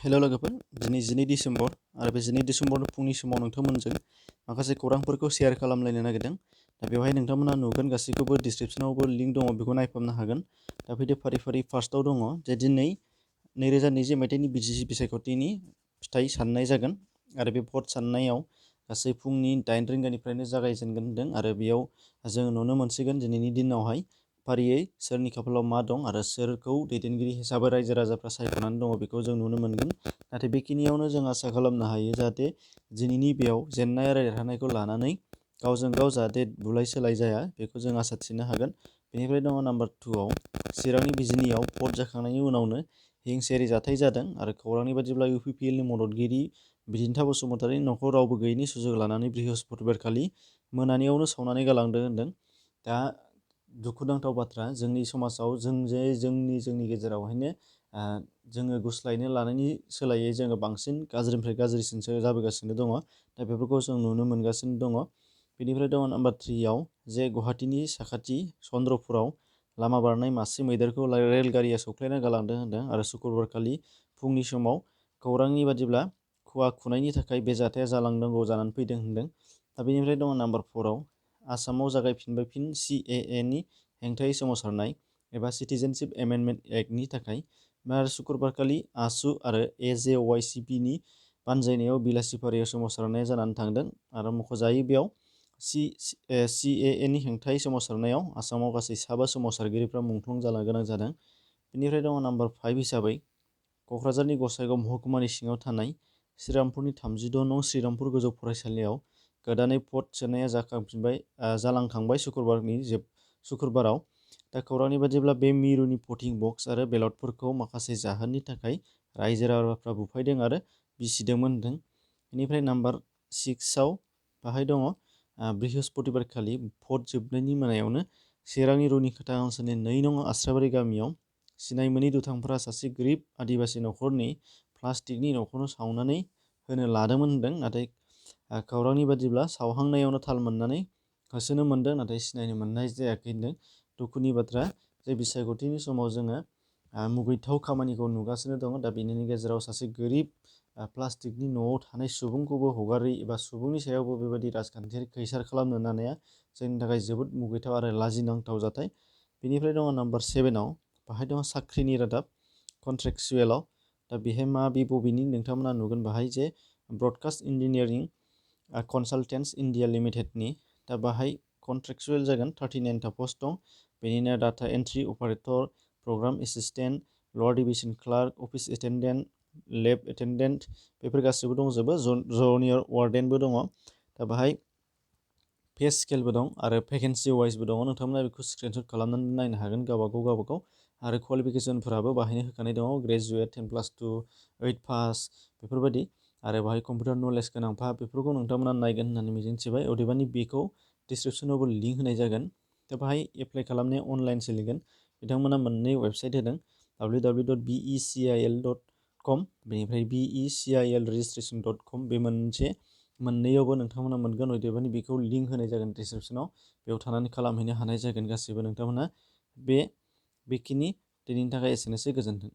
हेल' लोगोफोर, दिनै 12 डिसेम्बर आरो बे 12 डिसेम्बरनि फुंनि समाव नोंथांमोनजों माखासे खौरांफोरखौ शेयार खालामलायनो नागिरदों। दा बेवहाय नोंथांमोना नुगोन गासैखौबो डिसक्रिपसनावबो लिंक दङ, बेखौ नायफामनो हागोन। दा फैदो फारि फारि फार्स्टआव दङ जे दिनै 2020 मायथाइनि बिटिसि बिसायख'थिनि फिथाइ साननाय जागोन आरो बे भट साननायाव गासै फुंनि 8 रिंगानिफ्रायनो जागायजेनगोन होनदों आरो बेयाव जों नुनो मोनसिगोन दिनैनि दिनावहाय फारियै सोरनि खाफालाव मा दं आरो सोरखौ दैदेनगिरि हिसाबै रायजो राजाफ्रा सायख'नानै दङ बेखौ जों नुनो मोनगोन। नाथाय बेखिनियावनो जों आसा खालामनो हायो जाहाथे दिनैनि बेयाव जेननाय आरो देरहानायखौ लानानै गावजों गाव जाहाथे बुलाय सोलाय जाया, बेखौ जों आसा थिनो हागोन। बेनिफ्राय दङ नाम्बार 2आव चिरांनि बिजिनियाव भट जाखांनायनि उनावनो हिंसायारि जाथाय जादों आरो खौरांनि बादिब्ला इउपिपिएलनि मददगिरि बिदिन्था बसुमतारिनि न'खौ रावबो गैयैनि सुजुग लानानै बृहस्पतिबारखालि मोनानियावनो सावनानै गालांदों होनदों। दा दुखुनांथाव बाथ्रा, जोंनि समाजाव जोंनि गेजेरावहायनो जोङो गुस्लायनो लानायनि सोलायै जोङो बांसिन गाज्रिनिफ्राय गाज्रिसिनसो जाबोगासिनो दङ। दा बेफोरखौ जों नुनो मोनगासिनो दङ। बेनिफ्राय दङ नाम्बार 3आव जे गुवाहाटीनि साखाथि चन्द्रपुराव लामा बारनाय मासे मैदेरखौ रेलगारिया सौख्लायना गालांदों होनदों आरो शुक्रबारखालि फुंनि समाव खौरांनि बादिब्ला खुवा खुनायनि थाखाय बे जाथाया जालांनांगौ जानानै फैदों होनदों। दा बेनिफ्राय दङ नाम्बार 4आव आसामाव जागायफिनबाय फिन CAAनि हेंथायै सोमावसारनाय एबा सिटिजेनशिप एमेन्डमेन्ट एक्टनि थाखाय। शुक्रबारखालि आसु आरो AJYCPनि बानजायनायाव बिलासिपारायाव सोमावसारनाया जानानै थांदों आरो मख'जायो बेयाव CAAनि हेंथायै सोमावसारनायाव आसामाव गासै 7 सोमावसारगिरिफ्रा मुंख्लं जानो गोनां जादों। बेनिफ्राय दङ नाम्बार 5 हिसाबै क'क्राझारनि गसाइगाव महकुमानि सिङाव थानाय श्रीरामपुरनि 36 नं श्रीरामपुर गोजौ फरायसालियाव गोदानै भट सोनाया जालांखांबाय शुक्रबाराव। दा खौरांनि बादिब्ला बे मिरुनि भटिं बक्स आरो बेलटफोरखौ माखासे जाहोननि थाखाय रायजो राजाफ्रा बुफायदों आरो बिसिदोंमोन होनदों। बेनिफ्राय नाम्बार 6आव बाहाय दङ बृहस्पतिबारखालि भट जोबनायनि मोनायावनो चिरांनि रुनिखाता ओनसोलनि 2 नं आस्राबारि गामियाव सिनाय मोनै दुथांफोरा सासे गोरिब आदिबासि न'खरनि प्लास्टिकनि न'खौनो सावनानै होनो लादोंमोन होनदों। नाथाय खौरांनि बादिब्ला सावहांनायावनो थाल मोननानै होसोनो मोनदों, नाथाय सिनायनो मोननाय जायाखै होनदों। दुखुनि बाथ्रा जे बिसायख'थिनि समाव जोङो मुगैथाव खामानिखौ नुगासिनो दङ। दा बेनि गेजेराव सासे गोरिब प्लास्टिकनि न'आव थानाय सुबुंखौबो हगारै एबा सुबुंनि सायावबो बेबायदि राजखान्थियारि खैसार खालामनो नाजानाया जोंनि थाखाय जोबोद मुगैथाव आरो लाजिनांथाव जाथाय। बेनिफ्राय दङ नाम्बार 7आव बाहाय दङ साख्रिनि रादाब कन्ट्रेक्चुएलाव। दा बेहाय मा बबेनि नोंथांमोना नुगोन बाहाय जे ब्रडकास्ट इन्जिनियारिं कनसालटेन्ट्स इन्डिया लिमिटेडनि। दा बाहाय कन्ट्रेक्चुएल जागोन 39टा पस्ट दं। बेनिनो data entry operator, programme assistant, lower division clerk, office attendant, lab attendant बेफोर गासैबो दंजोबो। जुनियर वार्डेनबो दङ। दा बाहाय पे स्केलबो दं आरो भेकेन्सि वाइसबो दङ। नोंथांमोना बेखौ स्क्रिनशट खालामनानै नायनो हागोन गावबागाव आरो क्वालिफिकेसनफोराबो बाहायनो होखानाय दङ। ग्रेजुवेट, 10+2, 8 पास बेफोरबायदि आरो बाहाय कम्पिउटार नलेज गोनांफा बेफोरखौ नोंथांमोना नायगोन होननानै मिजिंथिबाय। अदेबानि बेखौ डिसक्रिपसनावबो लिंक होनाय जागोन। दा बाहाय एप्लाइ खालामनाया अनलाइन सोलिगोन। बिथांमोना मोननै वेबसाइट होदों, www.becil.com बेनिफ्राय becilregistration.com। बे मोननैयावबो नोंथांमोना मोनगोन। अदेबानि बेखौ लिंक होनाय जागोन डिसक्रिपसनाव, बेयाव थानानै खालामहैनो हानाय जागोन गासैबो नोंथांमोना। बेखिनि दिनैनि थाखाय एसेनोसै, गोजोन्थों।